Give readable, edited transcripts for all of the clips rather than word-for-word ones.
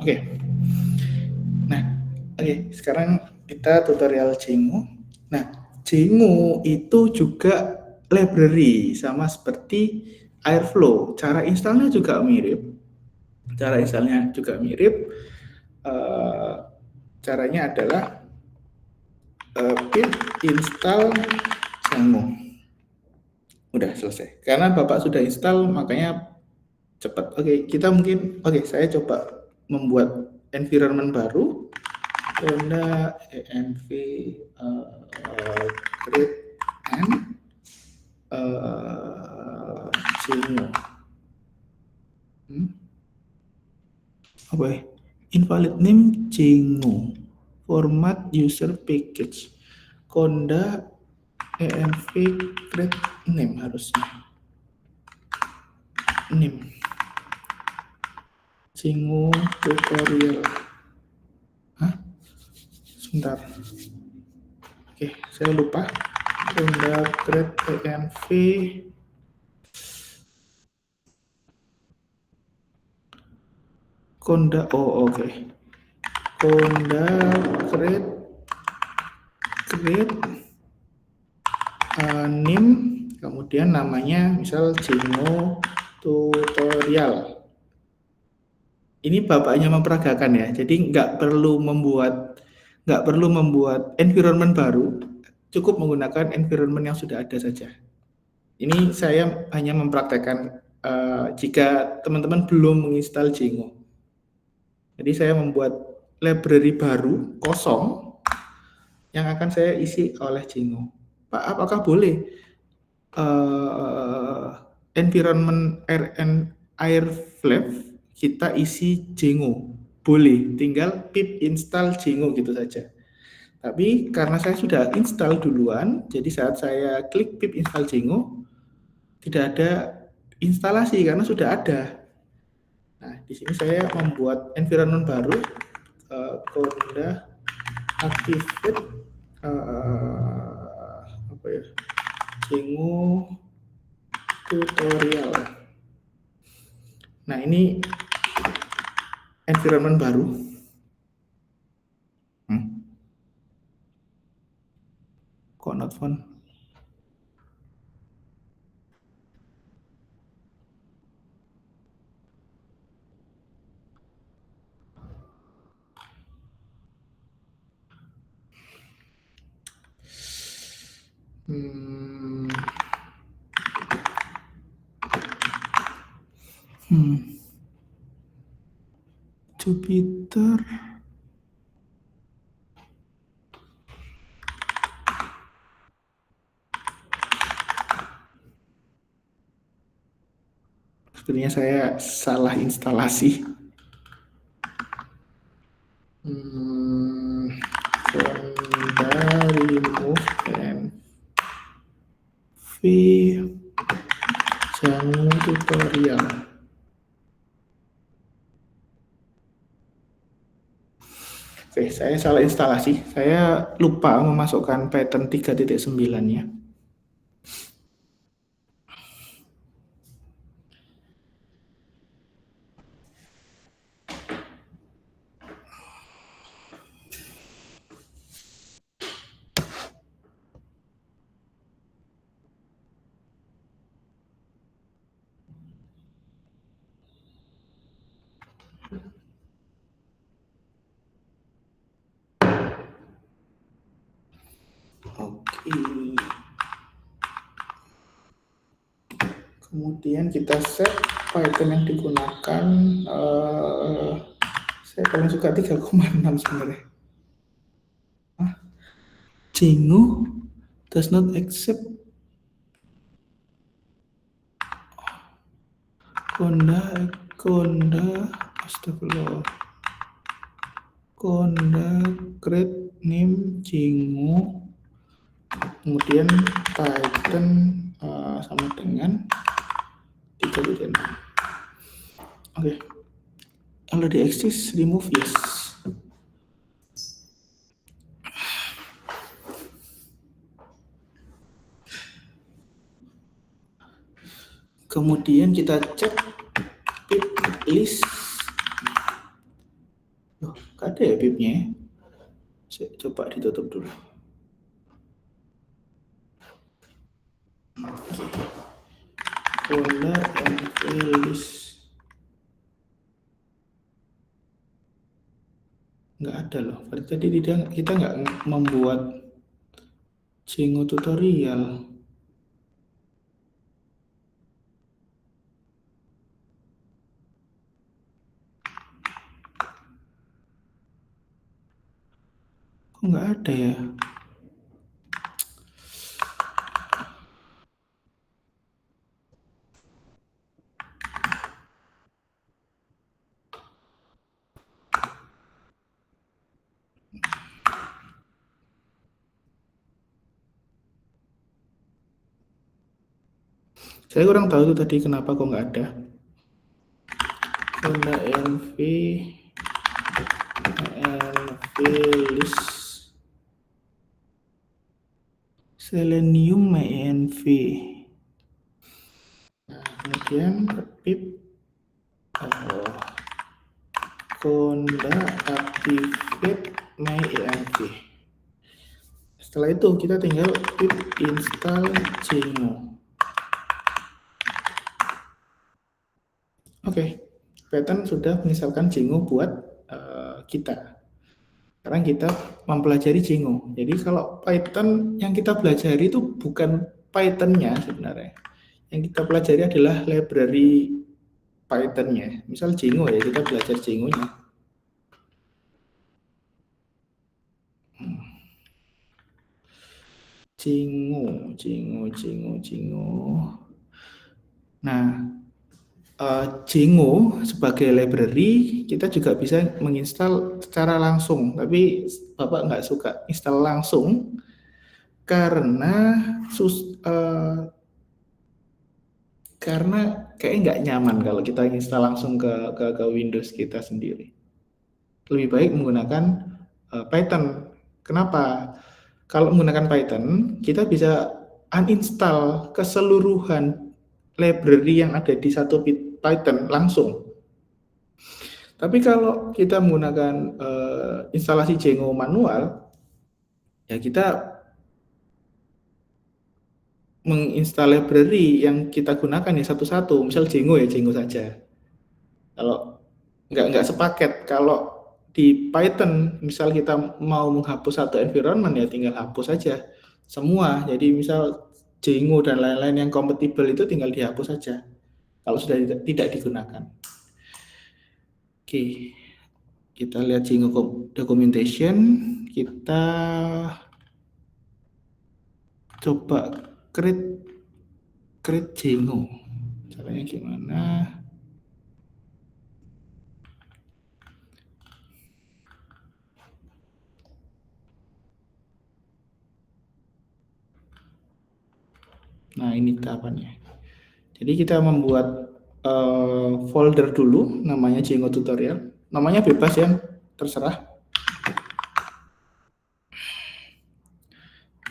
Oke. Nah, oke, sekarang kita tutorial Django. Nah, Django itu juga library sama seperti Airflow. Cara installnya juga mirip. Caranya adalah pip install Django. Udah selesai. Karena Bapak sudah install, makanya cepat. Saya coba membuat environment baru. Conda env create and Django. Apa ya? Invalid name Django. Format user package. Conda env create name harusnya. Name. Django tutorial. Hah? Sebentar. Oke, saya lupa. Conda create env Conda, oke. Conda create name, kemudian namanya misal Django tutorial. Ini bapaknya memperagakan ya, jadi nggak perlu membuat environment baru, cukup menggunakan environment yang sudah ada saja. Ini saya hanya mempraktekkan jika teman-teman belum menginstal Django. Jadi saya membuat library baru kosong yang akan saya isi oleh Django. Pak, apakah boleh environment Airflow kita isi Django? Boleh, tinggal pip install Django gitu saja. Tapi karena saya sudah install duluan, jadi saat saya klik pip install Django, tidak ada instalasi karena sudah ada. Nah, di sini saya membuat environment baru, Conda activate Django tutorial. Nah, ini environment baru. Kok not fun? Jupiter. Sepertinya saya salah instalasi. Remove and Django tutorial. Oke, saya salah instalasi. Saya lupa memasukkan pattern 3.9-nya. Oke. Kemudian kita set Python yang digunakan. Saya paling suka 3,6 sebenarnya. Django does not accept astagfirullah. Conda create name Django, kemudian Python sama dengan 3.6. Oke. Already exist, remove yes. Kemudian kita cek pip list Ada ya pipnya? Coba ditutup dulu. Folder NV list. Nggak ada loh. Berarti tadi kita nggak membuat Django tutorial. Kok nggak ada ya? Saya kurang tahu tuh tadi kenapa kok nggak ada. Honda NV list Selenium env. Nah, kemudian pip Honda activate my env. Setelah itu kita tinggal pip install Django. Oke, Python sudah menginstalkan Django buat kita. Sekarang kita mempelajari Django. Jadi kalau Python yang kita pelajari itu bukan Python-nya sebenarnya. Yang kita pelajari adalah library Python-nya. Misal Django ya, kita belajar Django-nya. Django. Nah, Django sebagai library kita juga bisa menginstal secara langsung, tapi Bapak nggak suka install langsung karena kayak nggak nyaman kalau kita install langsung ke Windows kita sendiri. Lebih baik menggunakan Python. Kenapa? Kalau menggunakan Python, kita bisa uninstall keseluruhan library yang ada di satu Python langsung. Tapi kalau kita menggunakan instalasi Django manual, ya kita menginstal library yang kita gunakan ya satu-satu. Misal Django ya Django saja. Kalau nggak sepaket. Kalau di Python, misal kita mau menghapus satu environment ya tinggal hapus saja semua. Jadi misal Django dan lain-lain yang kompatibel itu tinggal dihapus saja kalau sudah tidak digunakan. Oke, kita lihat Django documentation. Kita coba create Django. Caranya gimana? Nah, ini tahapannya. Jadi kita membuat folder dulu, namanya Django tutorial. Namanya bebas ya, terserah.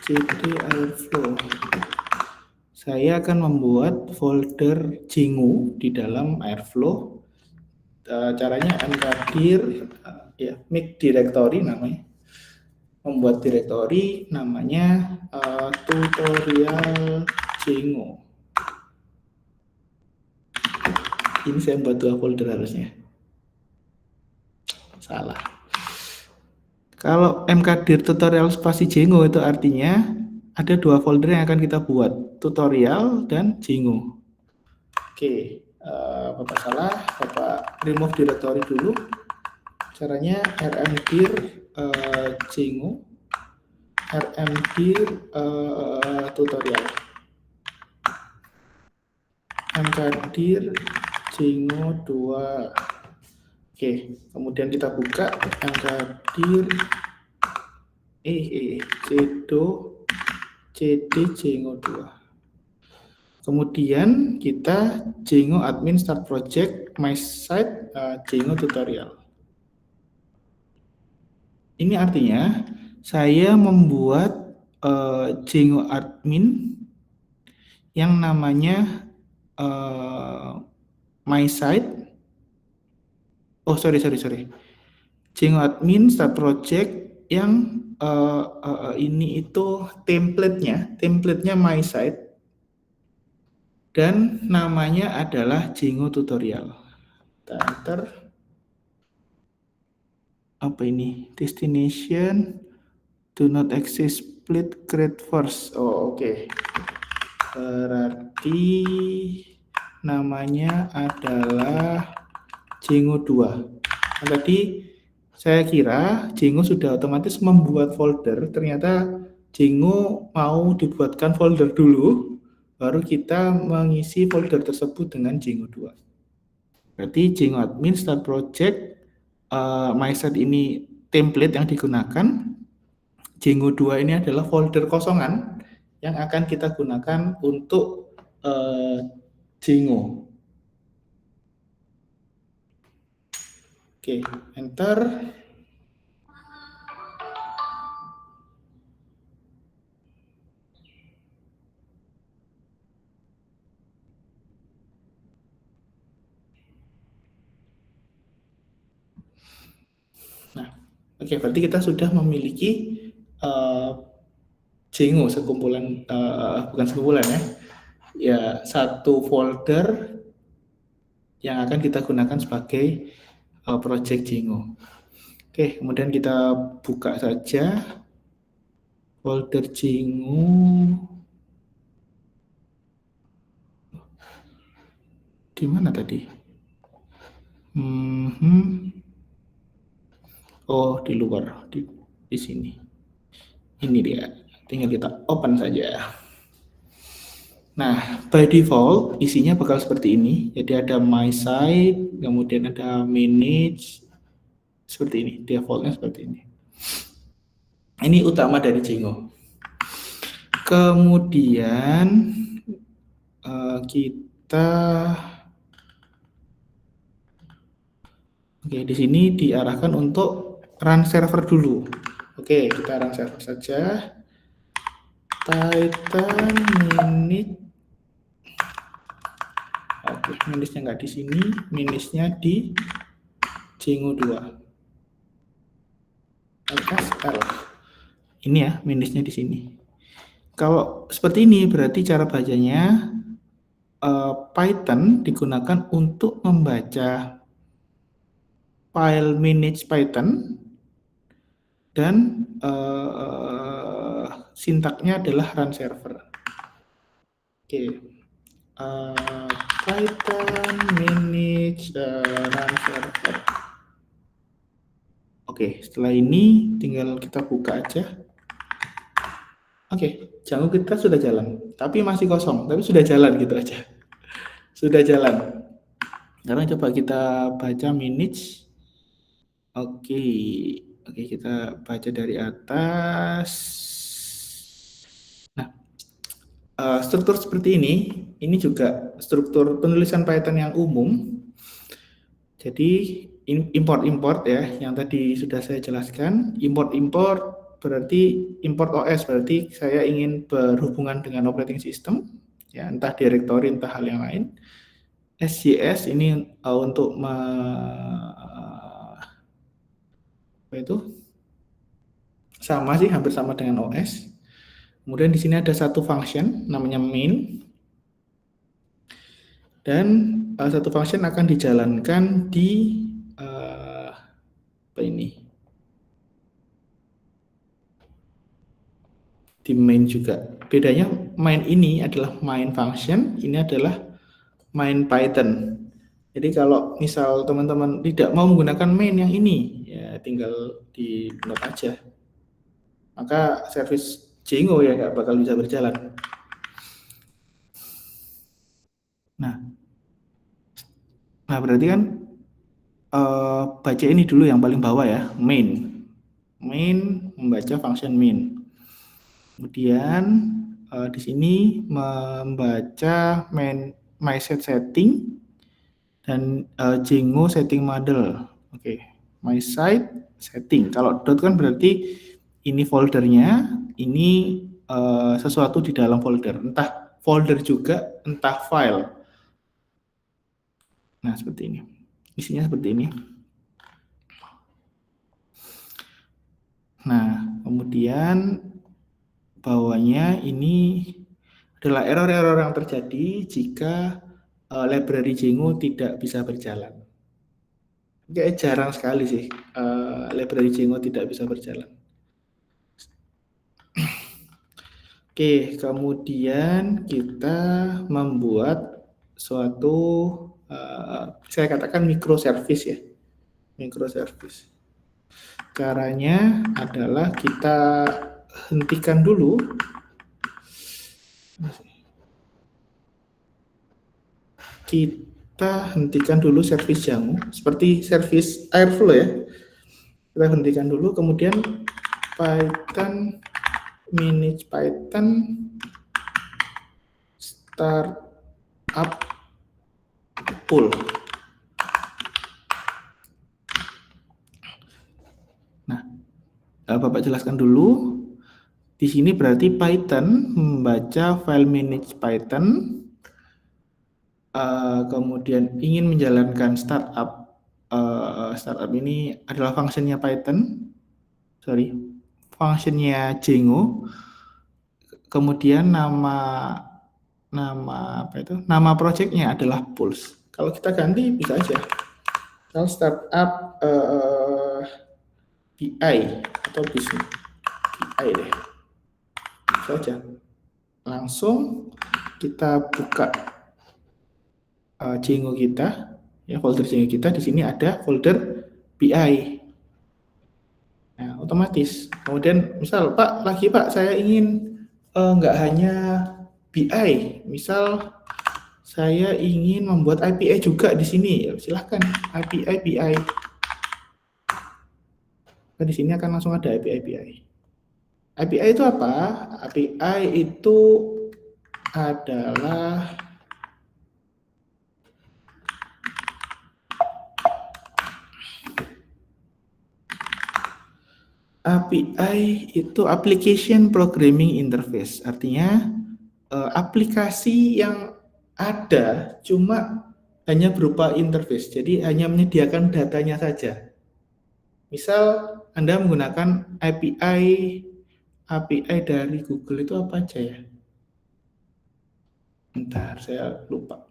cd airflow. Saya akan membuat folder Django di dalam airflow. Caranya mkdir ya make directory namanya. Membuat directory namanya tutorial Django. Ini saya buat 2 folder harusnya. Salah. Kalau mkdir tutorial spasi Django itu artinya ada 2 folder yang akan kita buat, tutorial dan Django. Oke, Bapak salah, Bapak remove directory dulu. Caranya rmdir Django, rmdir tutorial. mkdir Django 2. Oke, kemudian kita buka mkdir cd Django 2. Kemudian kita Django admin start project my site Django tutorial. Ini artinya saya membuat Django admin yang namanya my site. Oh sorry. Django admin start project yang ini itu templatenya my site dan namanya adalah Django tutorial. Enter. Apa ini? Destination do not access split create first. Oh, oke. Berarti namanya adalah Django 2. Nah, tadi saya kira Django sudah otomatis membuat folder, ternyata Django mau dibuatkan folder dulu, baru kita mengisi folder tersebut dengan Django 2. Berarti Django admin start project, MySite ini template yang digunakan, Django 2 ini adalah folder kosongan yang akan kita gunakan untuk Django. Oke, enter. Nah, oke, berarti kita sudah memiliki Django sekumpulan, bukan sekumpulan ya, ya satu folder yang akan kita gunakan sebagai project Django. Oke, kemudian kita buka saja folder Django. Di mana tadi? Oh, di luar, di sini. Ini dia. Tinggal kita open saja. Nah, by default isinya bakal seperti ini. Jadi ada my site, kemudian ada manage, seperti ini. Defaultnya seperti ini. Ini utama dari Django. Kemudian kita, oke, di sini diarahkan untuk run server dulu. Oke, kita run server saja. Titan manage. Oke, manage-nya nggak di sini, manage-nya di Django 2. LSL. Ini ya, manage-nya di sini. Kalau seperti ini berarti cara bacanya Python digunakan untuk membaca file manage Python dan sintaknya adalah run server. Oke, Python manage run server. Oke, setelah ini tinggal kita buka aja. Oke, Django kita sudah jalan, tapi masih kosong, tapi sudah jalan gitu aja. Sudah jalan. Sekarang coba kita baca manage. Oke, kita baca dari atas. Nah, struktur seperti ini juga struktur penulisan Python yang umum. Jadi import-import ya, yang tadi sudah saya jelaskan. Import-import berarti import OS, berarti saya ingin berhubungan dengan operating system, ya entah directory, entah hal yang lain. SJS ini untuk apa itu? Sama sih, hampir sama dengan OS. Kemudian di sini ada satu function namanya main. Dan satu function akan dijalankan di apa ini? Di main juga. Bedanya main ini adalah main function, ini adalah main Python. Jadi kalau misal teman-teman tidak mau menggunakan main yang ini, ya tinggal di note aja. Maka service Django ya nggak bakal bisa berjalan. Nah berarti kan baca ini dulu yang paling bawah ya, main. Main membaca function main. Kemudian di sini membaca my setting dan Django setting model. Oke, my site setting. Kalau dot kan berarti ini foldernya, ini sesuatu di dalam folder, entah folder juga, entah file. Nah, seperti ini. Isinya seperti ini. Nah, kemudian bawahnya ini adalah error-error yang terjadi jika library Django tidak bisa berjalan. Kayak jarang sekali sih library Django tidak bisa berjalan. Oke, kemudian kita membuat suatu saya katakan microservice ya, microservice. Caranya adalah kita hentikan dulu. Kita hentikan dulu service Django, seperti service Airflow ya. Kita hentikan dulu, kemudian Python manage Python start up pull. Nah, Bapak jelaskan dulu. Di sini berarti Python membaca file manage Python, kemudian ingin menjalankan startup. Startup ini adalah fungsinya Python, fungsinya Django. Kemudian nama apa itu? Nama projectnya adalah Pulse. Kalau kita ganti bisa aja. Kalau startup BI atau business BI deh. Bisa aja. Langsung kita buka Django kita, ya folder Django kita. Di sini ada folder BI. Nah, otomatis. Kemudian misal Pak saya ingin nggak hanya BI, misal saya ingin membuat API juga di sini, ya silahkan API BI. Nah, di sini akan langsung ada API. API itu apa? API itu adalah API itu application programming interface, artinya aplikasi yang ada cuma hanya berupa interface, jadi hanya menyediakan datanya saja. Misal Anda menggunakan API dari Google itu apa aja ya? Bentar, saya lupa.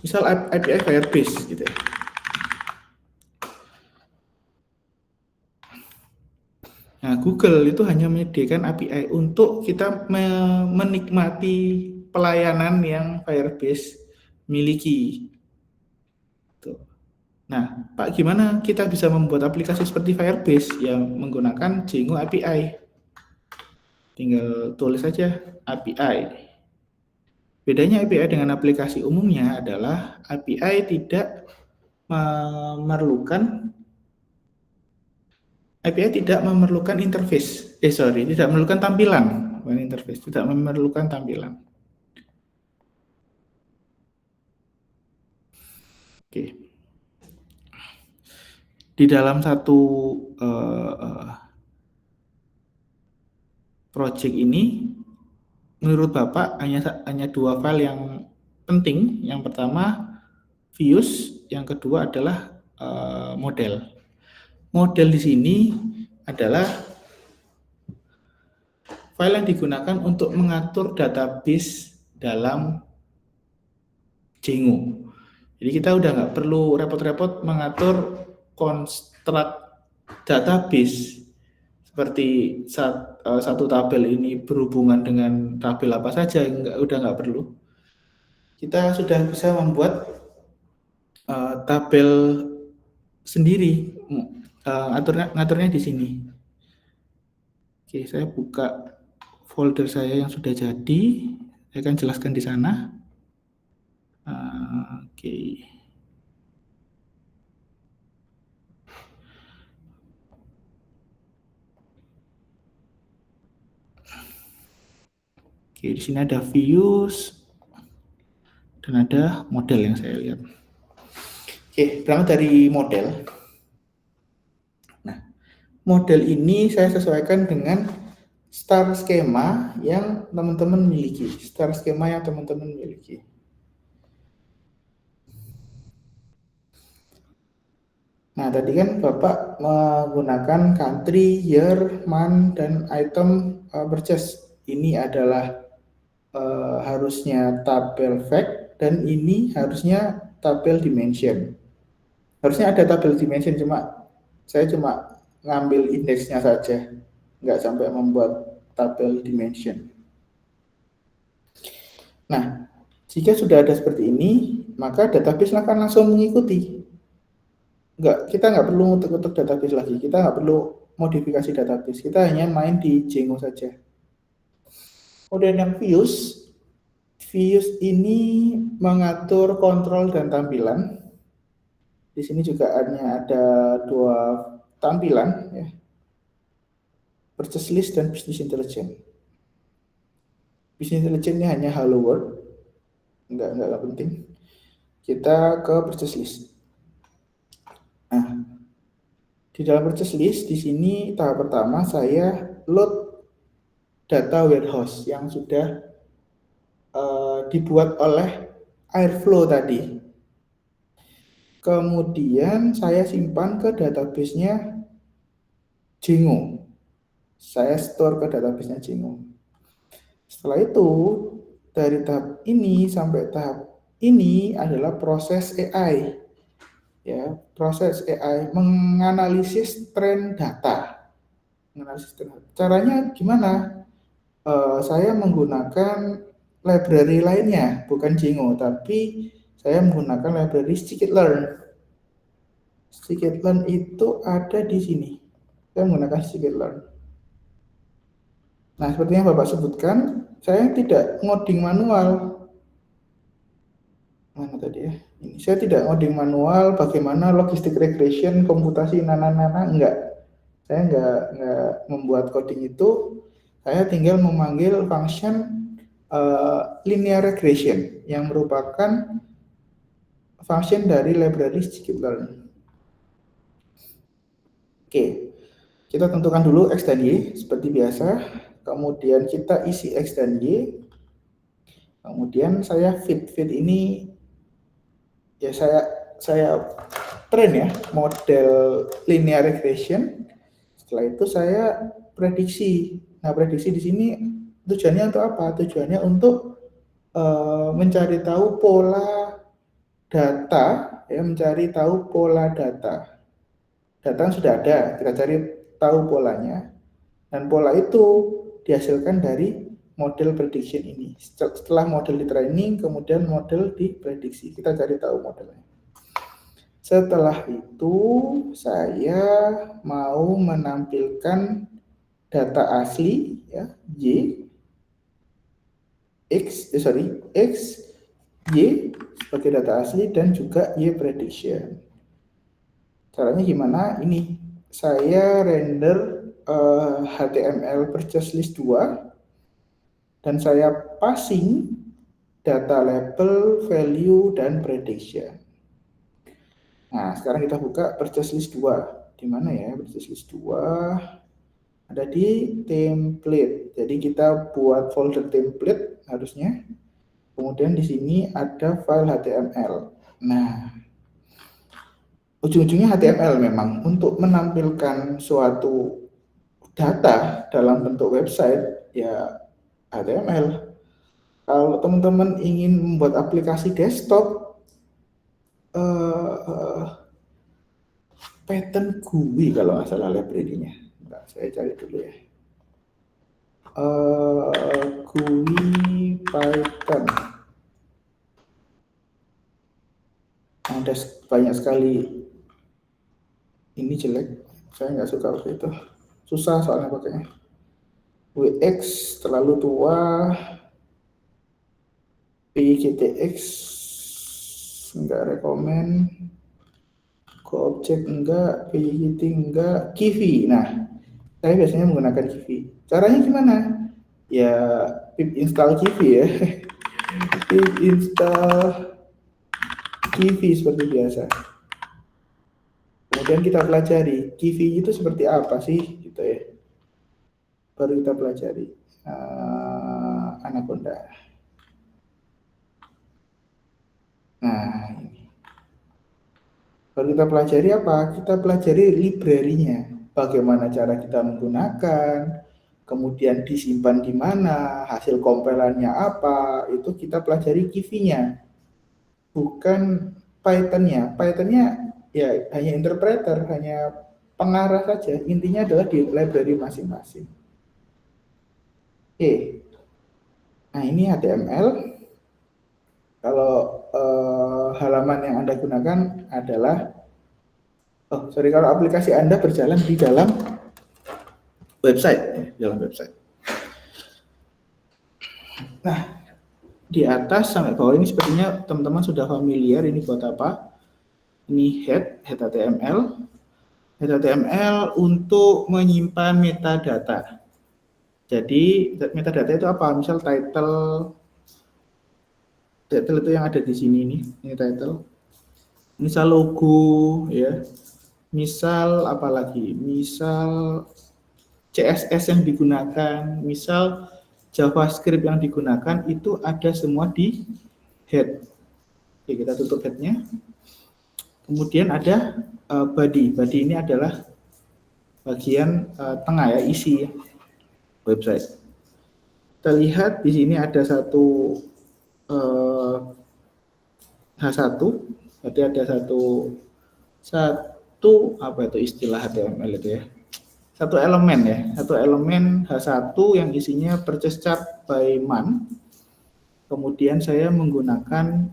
Misal API Firebase gitu ya. Nah, Google itu hanya menyediakan API untuk kita menikmati pelayanan yang Firebase miliki. Tuh. Nah, Pak, gimana kita bisa membuat aplikasi seperti Firebase yang menggunakan Django API? Tinggal tulis saja API. Bedanya API dengan aplikasi umumnya adalah API tidak memerlukan interface. Tidak memerlukan tampilan, bukan interface, tidak memerlukan tampilan. Oke. Di dalam satu project ini, menurut Bapak hanya dua file yang penting. Yang pertama views, yang kedua adalah model. Model di sini adalah file yang digunakan untuk mengatur database dalam Django. Jadi kita udah nggak perlu repot-repot mengatur konstruk database seperti satu tabel ini berhubungan dengan tabel apa saja, udah nggak perlu. Kita sudah bisa membuat tabel sendiri, ngaturnya di sini. Oke, saya buka folder saya yang sudah jadi, saya akan jelaskan di sana. Oke. Oke, di sini ada views dan ada model yang saya lihat. Oke, berangkat dari model. Nah, model ini saya sesuaikan dengan star skema yang teman-teman miliki. Nah, Nah, tadi kan Bapak menggunakan country, year, month, dan item purchase. Ini adalah harusnya tabel fact, dan ini harusnya tabel dimension. Harusnya ada tabel dimension, saya cuma ngambil indeksnya saja, nggak sampai membuat tabel dimension. Nah, jika sudah ada seperti ini, maka database akan langsung mengikuti. Kita nggak perlu ngutuk-ngutuk database lagi, kita nggak perlu modifikasi database, kita hanya main di Django saja. Kemudian yang views ini mengatur kontrol dan tampilan. Di sini juga hanya ada dua tampilan, ya. Purchase list dan business intelligence. Business intelligence ini hanya hello world, nggak penting. Kita ke purchase list. Nah, di dalam purchase list di sini tahap pertama saya load data warehouse yang sudah dibuat oleh Airflow tadi. Kemudian saya simpan ke database-nya Django. Saya store ke database-nya Django. Setelah itu, dari tahap ini sampai tahap ini adalah proses AI. Ya, proses AI menganalisis tren data. Caranya gimana? Saya menggunakan library lainnya, bukan Django, tapi saya menggunakan library scikit-learn. Scikit-learn itu ada di sini. Saya menggunakan scikit-learn. Nah, seperti yang Bapak sebutkan, saya tidak ngoding manual. Mana tadi ya? Ini saya tidak ngoding manual bagaimana logistic regression, komputasi, enggak. Saya enggak membuat coding itu. Saya tinggal memanggil function linear regression yang merupakan function dari library scikit-learn. Oke, kita tentukan dulu X dan Y seperti biasa. Kemudian kita isi X dan Y. Kemudian saya fit ini ya saya train ya model linear regression. Setelah itu saya prediksi. Nah, prediksi di sini tujuannya untuk apa? Tujuannya untuk mencari tahu pola data, ya, mencari tahu pola data. Data yang sudah ada, kita cari tahu polanya. Dan pola itu dihasilkan dari model prediction ini. Setelah model di training, kemudian model diprediksi. Kita cari tahu modelnya. Setelah itu, saya mau menampilkan data asli, ya, X, Y sebagai data asli dan juga Y prediction. Caranya gimana? Ini saya render HTML purchase list 2 dan saya passing data label, value, dan prediction. Nah, sekarang kita buka purchase list 2. Di mana ya purchase list 2? Ada di template. Jadi kita buat folder template harusnya. Kemudian di sini ada file HTML. Nah, ujung-ujungnya HTML memang untuk menampilkan suatu data dalam bentuk website ya HTML. Kalau teman-teman ingin membuat aplikasi desktop, Python GUI kalau nggak salah library-nya. Nah, saya cari dulu ya. GUI Python. Ada banyak sekali. Ini jelek, saya nggak suka waktu itu. Susah soalnya pakainya. WX terlalu tua. PGTX enggak rekomen. Objek enggak, PGT enggak, Kiwi. Nah, saya biasanya menggunakan Kiwi. Caranya gimana? Ya, pip install Kiwi ya. Pip install Kiwi seperti biasa. Kemudian kita pelajari Kiwi itu seperti apa sih, gitu ya. Baru kita pelajari Anaconda. Nah, ini. Kalau kita pelajari apa? Kita pelajari library-nya. Bagaimana cara kita menggunakan, kemudian disimpan di mana, hasil kompilannya apa, itu kita pelajari Kivy-nya, bukan Python-nya. Python-nya ya hanya interpreter, hanya pengarah saja. Intinya adalah di library masing-masing. Oke. Nah, ini HTML. Kalau halaman yang Anda gunakan adalah, kalau aplikasi Anda berjalan di dalam website. Nah, di atas sampai bawah ini sepertinya teman-teman sudah familiar ini buat apa. Ini head HTML. Head HTML untuk menyimpan metadata. Jadi metadata itu apa? Misal title itu yang ada di sini nih, ini title. Misal logo, ya. Misal apa lagi? Misal CSS yang digunakan, misal JavaScript yang digunakan, itu ada semua di head. Oke, kita tutup headnya. Kemudian ada body. Body ini adalah bagian tengah ya, isi website. Kita lihat di sini ada satu H1, berarti ada satu apa itu istilah HTML itu ya? Satu elemen H1 yang isinya purchase chart by month. Kemudian saya menggunakan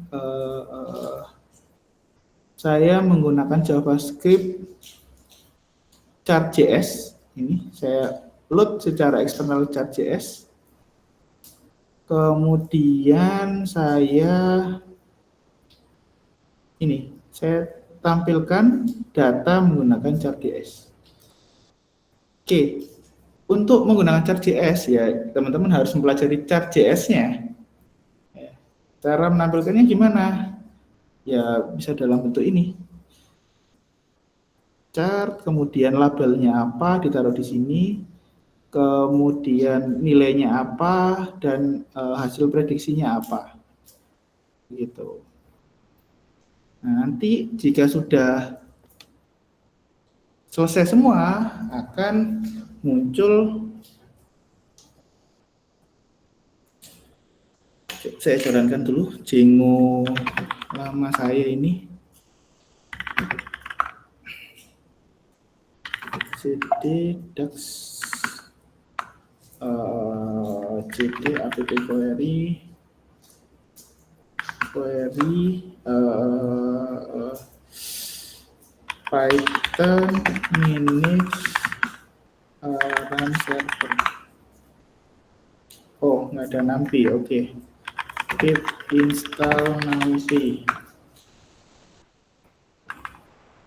JavaScript chart.js. Ini saya load secara eksternal chart.js. Kemudian saya tampilkan data menggunakan chart.js. Oke, untuk menggunakan chart.js ya teman-teman harus mempelajari chart.js-nya. Cara menampilkannya gimana? Ya bisa dalam bentuk ini. Chart, kemudian labelnya apa, ditaruh di sini. Kemudian nilainya apa dan hasil prediksinya apa. Gitu. Nah, nanti jika sudah selesai semua akan muncul, saya jalankan dulu Django lama saya ini, cd dax cd apt query Python manage run server. Oh, nggak ada numpy. Oke. Pip install numpy.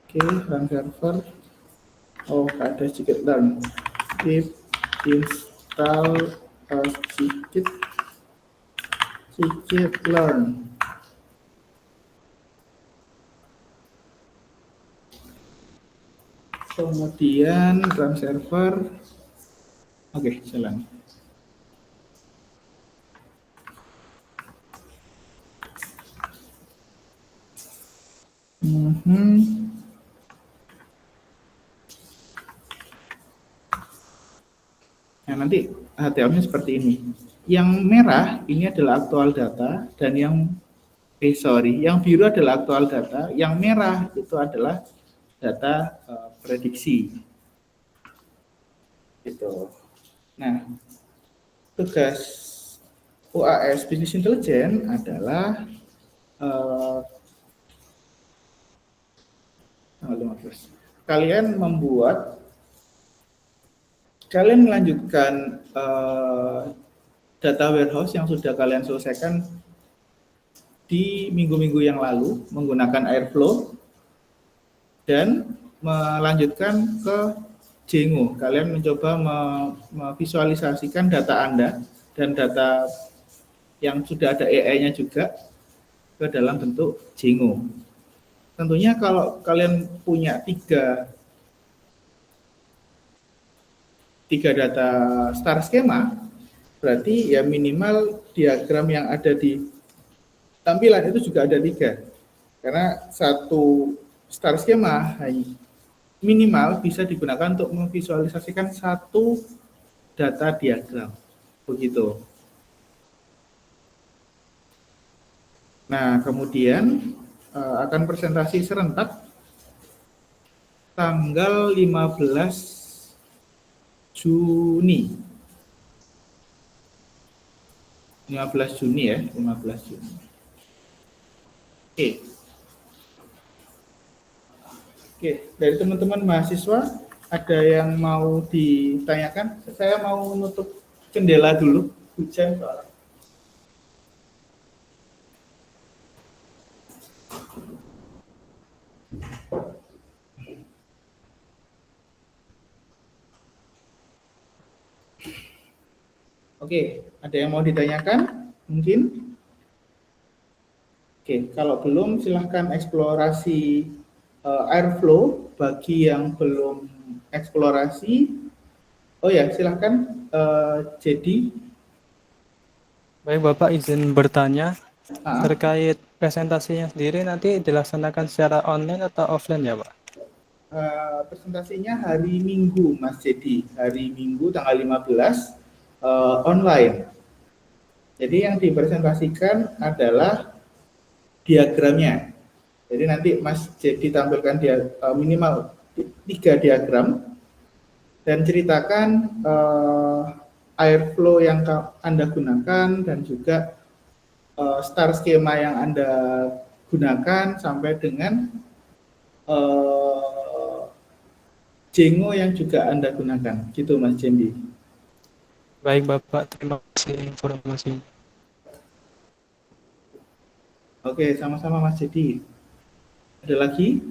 Oke, run server. Oh, ada scikit-learn. Pip install scikit-learn. Kemudian run server. Oke, jalan. Nah, nanti HTML-nya seperti ini. Yang merah ini adalah aktual data dan yang biru adalah aktual data, yang merah itu adalah data prediksi. Gitu. Nah, tugas UAS Business Intelligence adalah kalian melanjutkan data warehouse yang sudah kalian selesaikan di minggu-minggu yang lalu menggunakan Airflow dan melanjutkan ke Django. Kalian mencoba memvisualisasikan data Anda dan data yang sudah ada AI-nya juga ke dalam bentuk Django. Tentunya kalau kalian punya tiga data star schema, berarti ya minimal diagram yang ada di tampilan itu juga ada 3. Karena satu star schema minimal bisa digunakan untuk memvisualisasikan satu data diagram. Begitu. Nah, kemudian akan presentasi serentak tanggal 15 Juni. 15 Juni ya, 15 Juni. Oke. Oke, dari teman-teman mahasiswa ada yang mau ditanyakan? Saya mau nutup jendela dulu, hujan soalnya. Oke, ada yang mau ditanyakan? Mungkin? Oke, kalau belum silahkan eksplorasi airflow. Bagi yang belum eksplorasi, oh ya silahkan jadi. Baik Bapak, izin bertanya Ah, terkait presentasinya sendiri nanti dilaksanakan secara online atau offline ya Pak? presentasinya hari Minggu, Mas Jadi. Hari Minggu tanggal 15 online. Jadi yang dipresentasikan adalah diagramnya. Jadi nanti Mas Jadi tampilkan minimal 3 diagram dan ceritakan airflow yang Anda gunakan dan juga star schema yang Anda gunakan sampai dengan Django yang juga Anda gunakan. Gitu Mas Jendi. Baik Bapak, terima kasih informasinya. Oke, sama-sama Mas Jadi. Ada lagi?